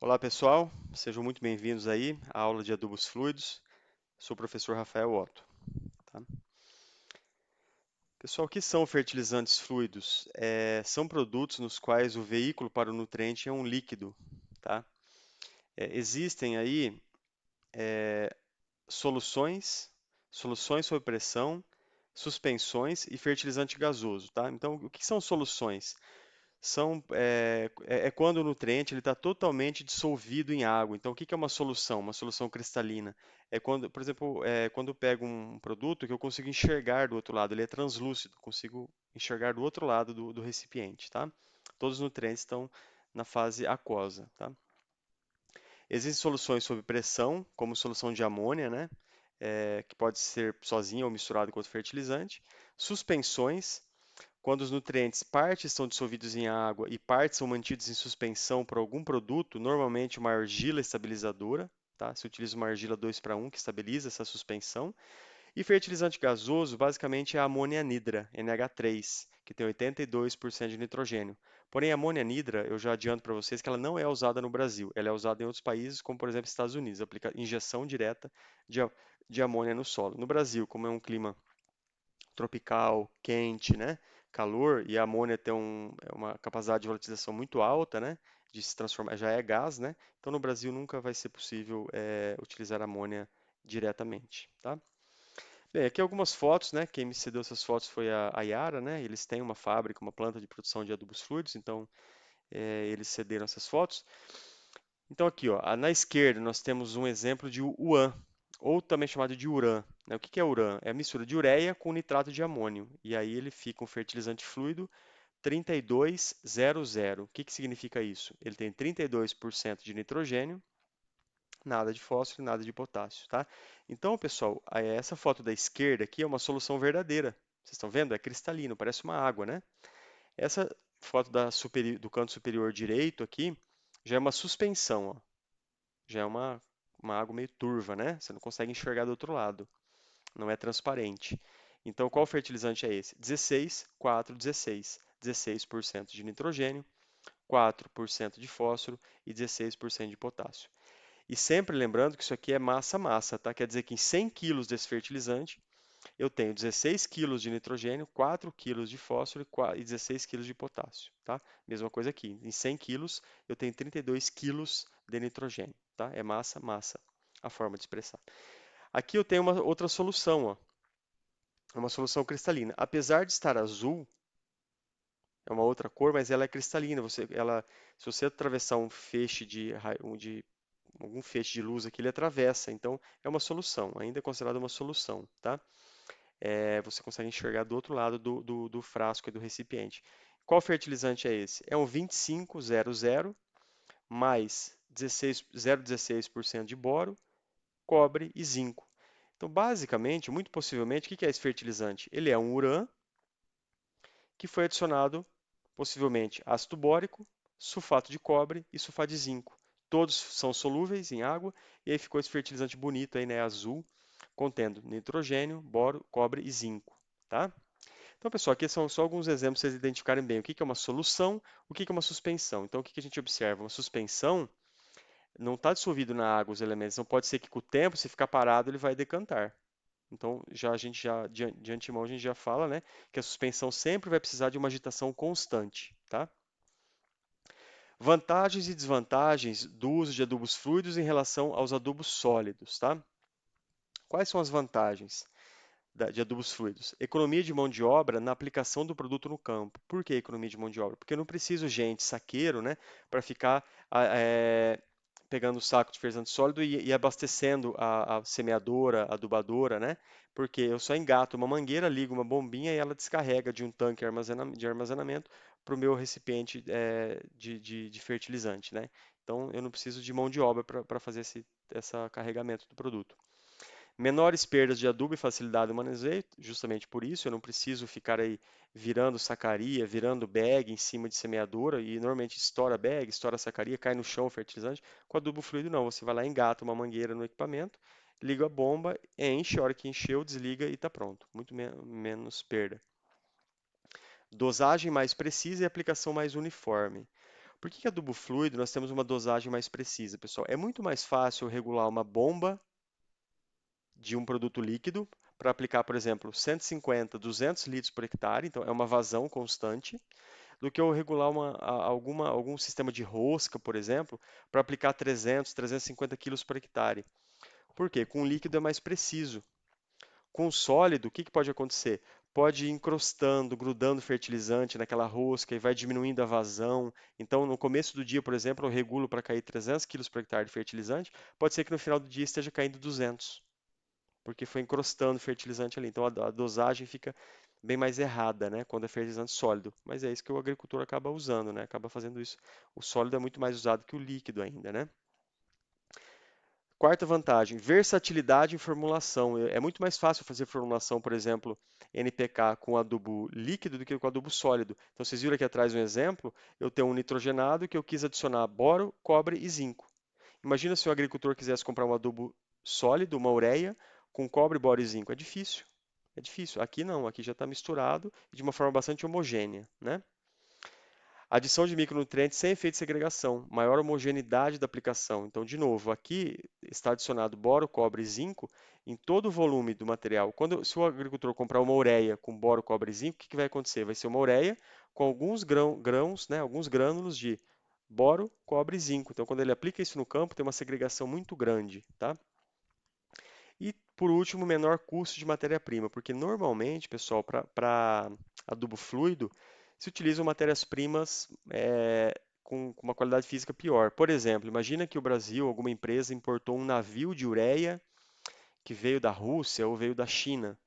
Olá pessoal, sejam muito bem-vindos aí à aula de adubos fluidos. Sou o professor Rafael Otto. Tá? Pessoal, o que são fertilizantes fluidos? São produtos nos quais o veículo para o nutriente é um líquido. Tá? Existem aí soluções, soluções sob pressão, suspensões e fertilizante gasoso. Tá? Então, o que são soluções? É quando o nutriente está totalmente dissolvido em água. Então, o que que é uma solução? Uma solução cristalina. É quando, por exemplo, quando eu pego um produto que eu consigo enxergar do outro lado, ele é translúcido, consigo enxergar do outro lado do recipiente, tá? Todos os nutrientes estão na fase aquosa, tá? Existem soluções sob pressão, como solução de amônia, né? Que pode ser sozinha ou misturado com outro fertilizante. Suspensões, quando os nutrientes, partes estão dissolvidos em água e partes são mantidos em suspensão por algum produto, normalmente uma argila estabilizadora, tá? Se utiliza uma argila 2:1 que estabiliza essa suspensão. E fertilizante gasoso, basicamente, é a amônia anidra, NH3, que tem 82% de nitrogênio. Porém, a amônia anidra, eu já adianto para vocês que ela não é usada no Brasil. Ela é usada em outros países, como por exemplo Estados Unidos, aplica injeção direta de amônia no solo. No Brasil, como é um clima tropical, quente, né? Calor, e a amônia tem uma capacidade de volatilização muito alta, né? De se transformar, já é gás, né? Então no Brasil nunca vai ser possível utilizar amônia diretamente, tá? Bem, aqui algumas fotos, né? Quem me cedeu essas fotos foi a Yara, né? Eles têm uma fábrica, uma planta de produção de adubos fluidos, então eles cederam essas fotos. Então aqui, ó, na esquerda nós temos um exemplo de UAN, ou também chamado de URAN, né? O que que é URAN? É a mistura de ureia com nitrato de amônio. E aí ele fica um fertilizante fluido 3200. O que que significa isso? Ele tem 32% de nitrogênio, nada de fósforo, nada de potássio, tá? Então, pessoal, essa foto da esquerda aqui é uma solução verdadeira. Vocês estão vendo? É cristalino, parece uma água, né? Essa foto do canto superior direito aqui já é uma suspensão, ó. Já é uma água meio turva, né? Você não consegue enxergar do outro lado. Não é transparente. Então, qual fertilizante é esse? 16, 4, 16. 16% de nitrogênio, 4% de fósforo e 16% de potássio. E sempre lembrando que isso aqui é massa-massa, tá? Quer dizer que em 100 quilos desse fertilizante, eu tenho 16 quilos de nitrogênio, 4 quilos de fósforo e 16 quilos de potássio, tá? Mesma coisa aqui, em 100 quilos eu tenho 32 quilos de nitrogênio, tá? É massa-massa, a forma de expressar. Aqui eu tenho uma outra solução, ó. É uma solução cristalina. Apesar de estar azul, é uma outra cor, mas ela é cristalina. Se você atravessar um feixe de algum feixe de luz aqui, ele atravessa. Então, é uma solução, ainda é considerada uma solução, tá? Você consegue enxergar do outro lado do frasco e do recipiente. Qual fertilizante é esse? É um 2500 mais 0,16% de boro, cobre e zinco. Então, basicamente, muito possivelmente, o que é esse fertilizante? Ele é um urã que foi adicionado, possivelmente, ácido bórico, sulfato de cobre e sulfato de zinco. Todos são solúveis em água, e aí ficou esse fertilizante bonito aí, né, azul, contendo nitrogênio, boro, cobre e zinco, tá? Então, pessoal, aqui são só alguns exemplos para vocês identificarem bem o que é uma solução, o que é uma suspensão. Então, o que a gente observa? Uma suspensão não está dissolvido na água os elementos, não pode ser que com o tempo, se ficar parado, ele vai decantar. Então, a gente já de antemão a gente já fala, né, que a suspensão sempre vai precisar de uma agitação constante, tá? Vantagens e desvantagens do uso de adubos fluidos em relação aos adubos sólidos, tá? Quais são as vantagens de adubos fluidos? Economia de mão de obra na aplicação do produto no campo. Por que economia de mão de obra? Porque eu não preciso gente, saqueiro, né, para ficar pegando o saco de fertilizante sólido e abastecendo a semeadora, a adubadora, né? Porque eu só engato uma mangueira, ligo uma bombinha e ela descarrega de um tanque de armazenamento para o meu recipiente de fertilizante, né? Então eu não preciso de mão de obra para fazer esse carregamento do produto. Menores perdas de adubo e facilidade do manuseio, justamente por isso eu não preciso ficar aí virando sacaria, virando bag em cima de semeadora e normalmente estoura bag, estoura sacaria, cai no chão o fertilizante. Com adubo fluido não, você vai lá, engata uma mangueira no equipamento, liga a bomba, enche, a hora que encheu, desliga e está pronto. Muito menos perda. Dosagem mais precisa e aplicação mais uniforme. Por que que adubo fluido nós temos uma dosagem mais precisa, pessoal? É muito mais fácil regular uma bomba de um produto líquido para aplicar, por exemplo, 150, 200 litros por hectare, então é uma vazão constante, do que eu regular algum sistema de rosca, por exemplo, para aplicar 300, 350 quilos por hectare. Por quê? Com líquido é mais preciso. Com sólido, o que que pode acontecer? Pode ir encrostando, grudando fertilizante naquela rosca e vai diminuindo a vazão. Então, no começo do dia, por exemplo, eu regulo para cair 300 quilos por hectare de fertilizante, pode ser que no final do dia esteja caindo 200, porque foi encrostando fertilizante ali. Então, a dosagem fica bem mais errada, né, quando é fertilizante sólido. Mas é isso que o agricultor acaba usando, né, acaba fazendo isso. O sólido é muito mais usado que o líquido ainda, né? Quarta vantagem, versatilidade em formulação. É muito mais fácil fazer formulação, por exemplo, NPK com adubo líquido do que com adubo sólido. Então, vocês viram aqui atrás um exemplo, eu tenho um nitrogenado que eu quis adicionar boro, cobre e zinco. Imagina se o agricultor quisesse comprar um adubo sólido, uma ureia, com cobre, boro e zinco. É difícil. É difícil. Aqui não, aqui já está misturado de uma forma bastante homogênea, né? Adição de micronutrientes sem efeito de segregação, maior homogeneidade da aplicação. Então, de novo, aqui está adicionado boro, cobre e zinco em todo o volume do material. Se o agricultor comprar uma ureia com boro, cobre e zinco, o que que vai acontecer? Vai ser uma ureia com alguns grãos, né, alguns grânulos de boro, cobre e zinco. Então, quando ele aplica isso no campo, tem uma segregação muito grande, tá? E, por último, menor custo de matéria-prima, porque normalmente, pessoal, para adubo fluido, se utilizam matérias-primas com uma qualidade física pior. Por exemplo, imagina que o Brasil, alguma empresa, importou um navio de ureia que veio da Rússia ou veio da China.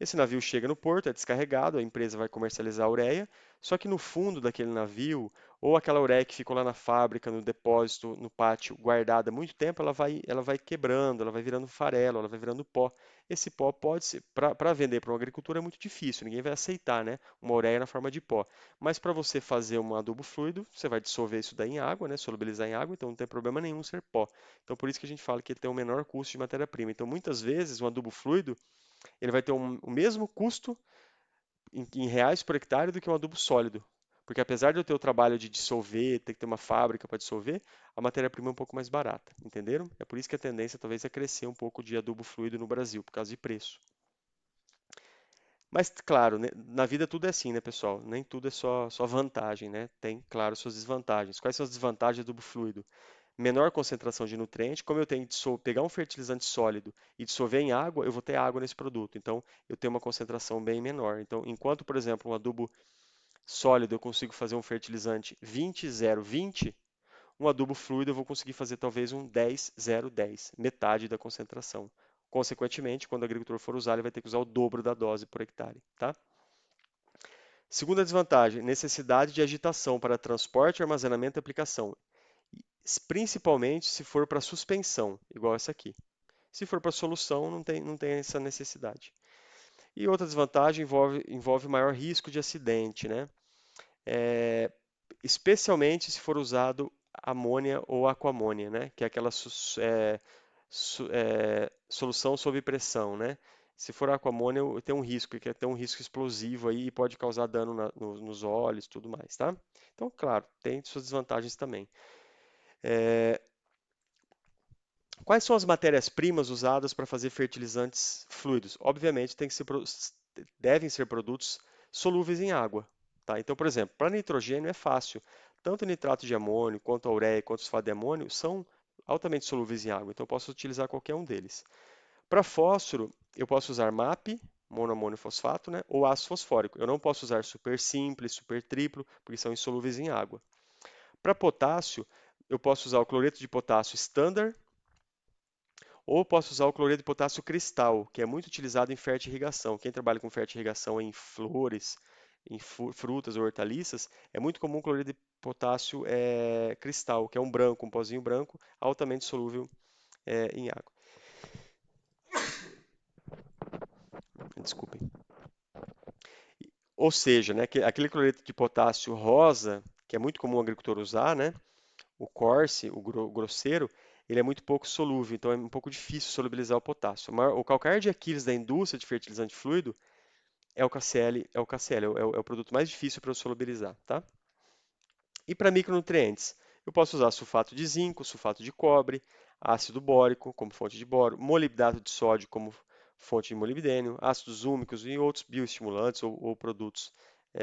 Esse navio chega no porto, é descarregado, a empresa vai comercializar a ureia, só que no fundo daquele navio, ou aquela ureia que ficou lá na fábrica, no depósito, no pátio, guardada há muito tempo, ela vai quebrando, ela vai virando farelo, ela vai virando pó. Esse pó pode ser, para vender para um agricultor é muito difícil, ninguém vai aceitar, né? Uma ureia na forma de pó. Mas para você fazer um adubo fluido, você vai dissolver isso daí em água, né? Solubilizar em água, então não tem problema nenhum ser pó. Então por isso que a gente fala que ele tem um menor custo de matéria-prima. Então muitas vezes um adubo fluido ele vai ter o mesmo custo em reais por hectare do que um adubo sólido. Porque apesar de eu ter o trabalho de dissolver, ter que ter uma fábrica para dissolver, a matéria-prima é um pouco mais barata, entenderam? É por isso que a tendência talvez é crescer um pouco de adubo fluido no Brasil, por causa de preço. Mas, claro, né, na vida tudo é assim, né, pessoal? Nem tudo é só vantagem, né? Tem, claro, suas desvantagens. Quais são as desvantagens do adubo fluido? Menor concentração de nutriente, como eu tenho que pegar um fertilizante sólido e dissolver em água, eu vou ter água nesse produto. Então, eu tenho uma concentração bem menor. Então, enquanto, por exemplo, um adubo sólido eu consigo fazer um fertilizante 20-0-20, um adubo fluido eu vou conseguir fazer talvez um 10-0-10, metade da concentração. Consequentemente, quando o agricultor for usar, ele vai ter que usar o dobro da dose por hectare, tá? Segunda desvantagem, necessidade de agitação para transporte, armazenamento e aplicação, principalmente se for para suspensão, igual essa aqui. Se for para solução, não tem essa necessidade. E outra desvantagem envolve maior risco de acidente, né? É, especialmente se for usado amônia ou aquamônia, né? Que é aquela solução sob pressão, né? Se for aquamônia, tem um risco, que é ter um risco explosivo aí e pode causar dano nos olhos e tudo mais, tá? Então, claro, tem suas desvantagens também. É, quais são as matérias-primas usadas para fazer fertilizantes fluidos? Obviamente, devem ser produtos solúveis em água. Tá? Então, por exemplo, para nitrogênio é fácil. Tanto o nitrato de amônio, quanto a ureia, quanto o fosfato de amônio são altamente solúveis em água. Então, eu posso utilizar qualquer um deles. Para fósforo, eu posso usar MAP, monoamônio fosfato, né? Ou ácido fosfórico. Eu não posso usar super simples, super triplo, porque são insolúveis em água. Para potássio, eu posso usar o cloreto de potássio standard, ou posso usar o cloreto de potássio cristal, que é muito utilizado em fertirrigação. Quem trabalha com fertirrigação em flores, em frutas ou hortaliças, é muito comum o cloreto de potássio cristal, que é um branco, um pozinho branco, altamente solúvel em água. Desculpem. Ou seja, né, aquele cloreto de potássio rosa, que é muito comum o agricultor usar, né, o corse, o grosseiro, ele é muito pouco solúvel, então é um pouco difícil solubilizar o potássio. O calcário de Aquiles da indústria de fertilizante fluido é o KCl, é o produto mais difícil para eu solubilizar, tá? E para micronutrientes, eu posso usar sulfato de zinco, sulfato de cobre, ácido bórico como fonte de boro, molibdato de sódio como fonte de molibdênio, ácidos úmicos e outros bioestimulantes ou produtos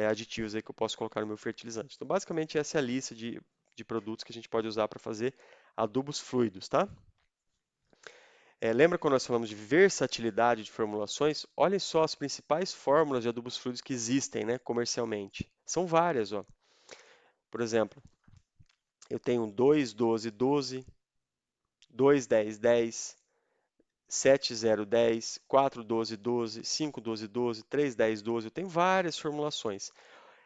aditivos aí que eu posso colocar no meu fertilizante. Então, basicamente, essa é a lista de produtos que a gente pode usar para fazer adubos fluidos, tá? Lembra quando nós falamos de versatilidade de formulações? Olhem só as principais fórmulas de adubos fluidos que existem, né, comercialmente. São várias, ó. Por exemplo, eu tenho 2, 12, 12, 2, 10, 10, 7, 0, 10, 4, 12, 12, 5, 12, 12, 3, 10, 12. Eu tenho várias formulações.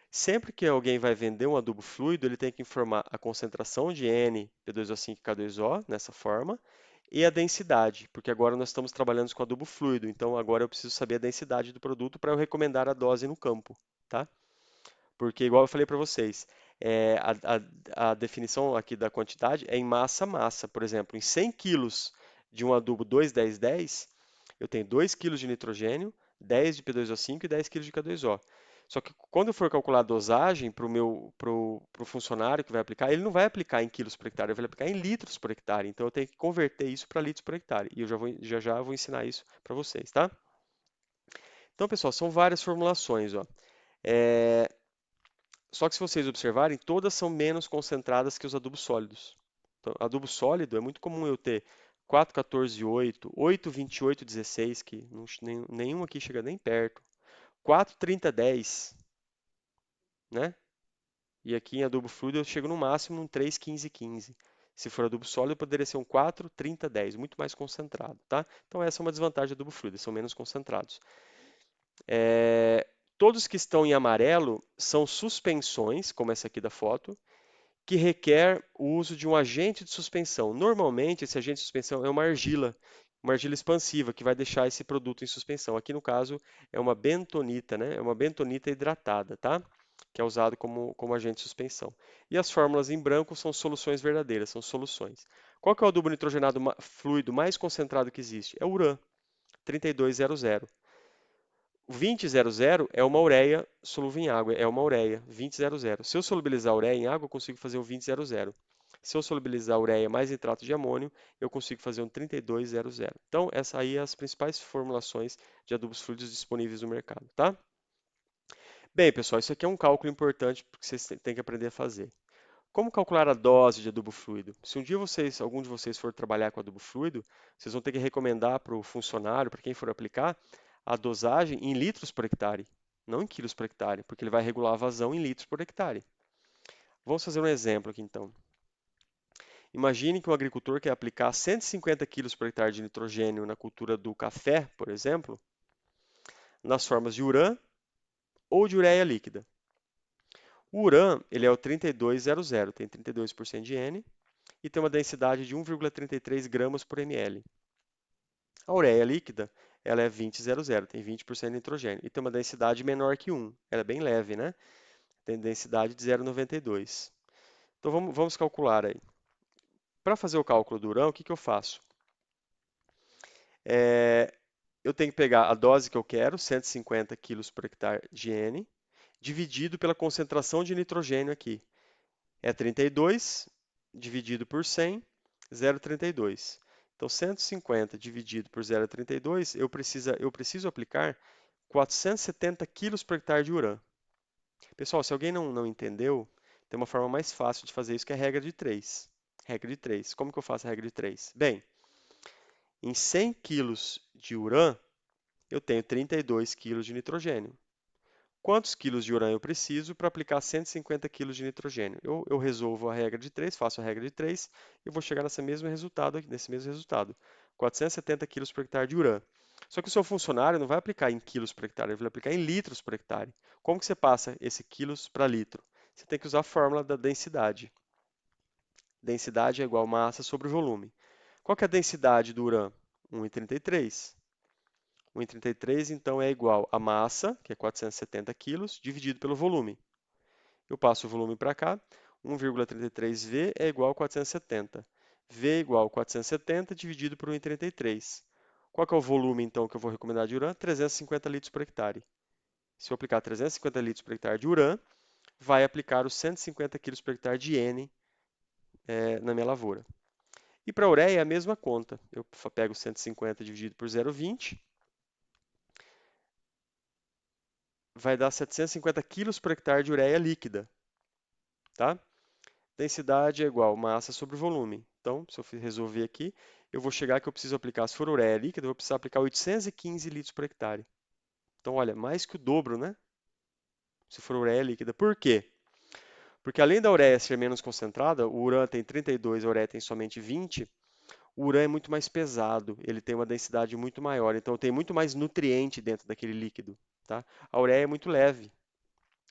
Sempre que alguém vai vender um adubo fluido, ele tem que informar a concentração de N, P2O5 e K2O, nessa forma, e a densidade, porque agora nós estamos trabalhando com adubo fluido, então agora eu preciso saber a densidade do produto para eu recomendar a dose no campo, tá? Porque, igual eu falei para vocês, a definição aqui da quantidade é em massa-massa. Por exemplo, em 100 quilos de um adubo 2,10,10, eu tenho 2 quilos de nitrogênio, 10 de P2O5 e 10 quilos de K2O. Só que quando eu for calcular a dosagem para o funcionário que vai aplicar, ele não vai aplicar em quilos por hectare, ele vai aplicar em litros por hectare. Então eu tenho que converter isso para litros por hectare. E eu já vou ensinar isso para vocês, tá? Então, pessoal, são várias formulações, ó. É, Só que se vocês observarem, todas são menos concentradas que os adubos sólidos. Então, adubo sólido é muito comum eu ter 4, 14, 8, 8, 28, 16, que nenhum aqui chega nem perto. 4, 30, 10, né? E aqui em adubo fluido eu chego no máximo um 3, 15, 15. Se for adubo sólido, poderia ser um 4, 30, 10, muito mais concentrado, tá? Então essa é uma desvantagem do adubo fluido, eles são menos concentrados. É, Todos que estão em amarelo são suspensões, como essa aqui da foto, que requer o uso de um agente de suspensão. Normalmente, esse agente de suspensão é uma argila expansiva, que vai deixar esse produto em suspensão. Aqui, no caso, é uma bentonita, né? É uma bentonita hidratada, tá? Que é usado como agente de suspensão. E as fórmulas em branco são soluções verdadeiras, são soluções. Qual que é o adubo nitrogenado fluido mais concentrado que existe? É o URAN, 3200. O 2000 é uma ureia solúvel em água, é uma ureia, 2000. Se eu solubilizar a ureia em água, eu consigo fazer um 2000. Se eu solubilizar a ureia mais nitrato de amônio, eu consigo fazer um 3200. Então, essa aí é as principais formulações de adubos fluidos disponíveis no mercado, tá? Bem, pessoal, isso aqui é um cálculo importante que vocês têm que aprender a fazer. Como calcular a dose de adubo fluido? Se um dia algum de vocês for trabalhar com adubo fluido, vocês vão ter que recomendar para o funcionário, para quem for aplicar, a dosagem em litros por hectare, não em quilos por hectare, porque ele vai regular a vazão em litros por hectare. Vamos fazer um exemplo aqui então. Imagine que um agricultor quer aplicar 150 quilos por hectare de nitrogênio na cultura do café, por exemplo, nas formas de URAN ou de ureia líquida. O URAN ele é o 3200, tem 32% de N, e tem uma densidade de 1,33 gramas por ml. A ureia líquida, ela é 2000, tem 20% de nitrogênio e tem uma densidade menor que 1. Ela é bem leve, né? Tem densidade de 0,92. Então vamos calcular aí. Para fazer o cálculo do urão, o que que eu faço? Eu tenho que pegar a dose que eu quero, 150 kg por hectare de N, dividido pela concentração de nitrogênio aqui. É 32 dividido por 100, 0,32. Então, 150 dividido por 0,32, eu preciso aplicar 470 quilos por hectare de urã. Pessoal, se alguém não entendeu, tem uma forma mais fácil de fazer isso, que é a regra de 3. Regra de 3. Como que eu faço a regra de 3? Bem, em 100 quilos de urã, eu tenho 32 quilos de nitrogênio. Quantos quilos de urânio eu preciso para aplicar 150 quilos de nitrogênio? Eu resolvo a regra de 3, faço a regra de 3 e vou chegar nesse mesmo resultado, 470 quilos por hectare de urânio. Só que o seu funcionário não vai aplicar em quilos por hectare, ele vai aplicar em litros por hectare. Como que você passa esse quilos para litro? Você tem que usar a fórmula da densidade. Densidade é igual massa sobre volume. Qual que é a densidade do urânio? 1,33. 1,33 então é igual a massa, que é 470 quilos, dividido pelo volume. Eu passo o volume para cá, 1,33V é igual a 470. V é igual a 470 dividido por 1,33. Qual que é o volume, então, que eu vou recomendar de urã? 350 litros por hectare. Se eu aplicar 350 litros por hectare de urã, vai aplicar os 150 kg por hectare de N na minha lavoura. E para a ureia é a mesma conta. Eu pego 150 dividido por 0,20, vai dar 750 kg por hectare de ureia líquida, tá? Densidade é igual massa sobre volume. Então, se eu resolver aqui, eu vou chegar que eu preciso aplicar, se for ureia líquida, eu vou precisar aplicar 815 litros por hectare. Então, olha, mais que o dobro, né? Se for ureia líquida. Por quê? Porque além da ureia ser menos concentrada, o urã tem 32, a ureia tem somente 20, o urã é muito mais pesado, ele tem uma densidade muito maior, então tem muito mais nutriente dentro daquele líquido, tá? A ureia é muito leve,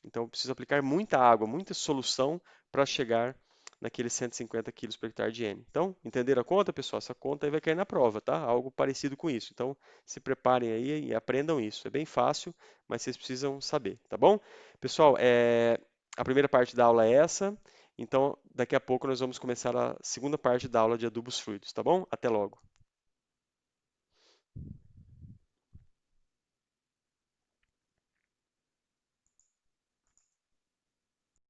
então eu preciso aplicar muita água, muita solução para chegar naqueles 150 kg por hectare de N. Então, entenderam a conta, pessoal? Essa conta aí vai cair na prova, tá? Algo parecido com isso. Então, se preparem aí e aprendam isso. É bem fácil, mas vocês precisam saber, tá bom? Pessoal, a primeira parte da aula é essa. Então, daqui a pouco nós vamos começar a segunda parte da aula de adubos fluidos, tá bom? Até logo.